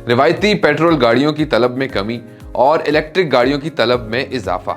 रिवायती पेट्रोल गाड़ियों की तलब में कमी और इलेक्ट्रिक गाड़ियों की तलब में इजाफा।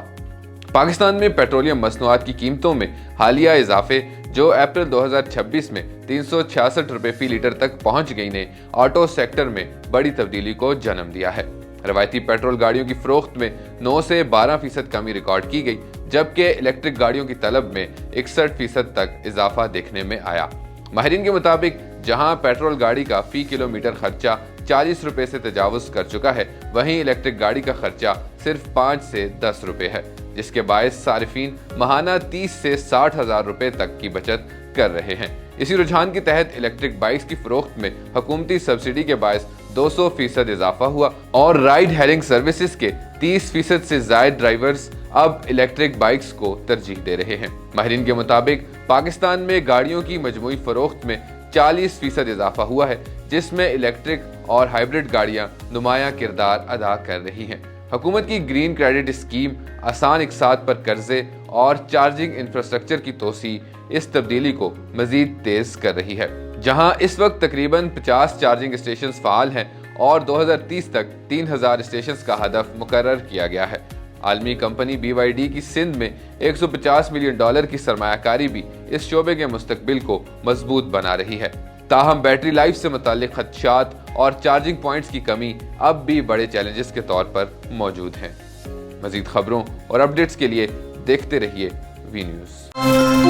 पाकिस्तान में पेट्रोलियम मसनूआत की कीमतों में हालिया इजाफे जो अप्रैल 2026 में 366 रुपए फी लीटर तक पहुंच गई ने ऑटो सेक्टर में बड़ी तब्दीली को जन्म दिया है। रवायती पेट्रोल गाड़ियों की फरोख्त में 9 से 12% कमी रिकॉर्ड की गई, जबकि इलेक्ट्रिक गाड़ियों की तलब में 61% तक इजाफा देखने में आया। माहिरीन के मुताबिक जहां पेट्रोल गाड़ी का फी किलोमीटर खर्चा 40 रुपए से तजावुज कर चुका है, वहीं इलेक्ट्रिक गाड़ी का खर्चा सिर्फ 5 से 10 रुपए है, जिसके बायस सारिफीन महाना 30 से 60 हजार रुपए तक की बचत कर रहे हैं। इसी रुझान के तहत इलेक्ट्रिक बाइक्स की फरोख्त में हुकूमती सब्सिडी के बायस 200% इजाफा हुआ और राइड हेलिंग सर्विसेज के 30% से ज्यादा ड्राइवर्स अब इलेक्ट्रिक बाइक्स को तरजीह दे रहे हैं। माहिरीन के मुताबिक पाकिस्तान में गाड़ियों की मजमूई फरोख्त में 40% इजाफा हुआ है, जिसमें इलेक्ट्रिक और हाइब्रिड गाड़ियां नुमायां किरदार अदा कर रही हैं। हुकूमत की ग्रीन क्रेडिट स्कीम, आसान इकसात पर कर्जे और चार्जिंग इंफ्रास्ट्रक्चर की तोसी इस तब्दीली को मजीद तेज कर रही है। जहां इस वक्त तकरीबन 50 चार्जिंग स्टेशन फाल हैं और 2030 तक 3000 स्टेशन का हदफ मुकर्रर किया गया है। आलमी कंपनी BYD की सिंध में $150 मिलियन की सरमायाकारी भी इस शोबे के मुस्तकबिल को मजबूत बना रही है। ताहम बैटरी लाइफ से मुताल्लिक खदशात और चार्जिंग पॉइंट्स की कमी अब भी बड़े चैलेंजेस के तौर पर मौजूद हैं। मजीद खबरों और अपडेट्स के लिए देखते रहिए वी न्यूज़।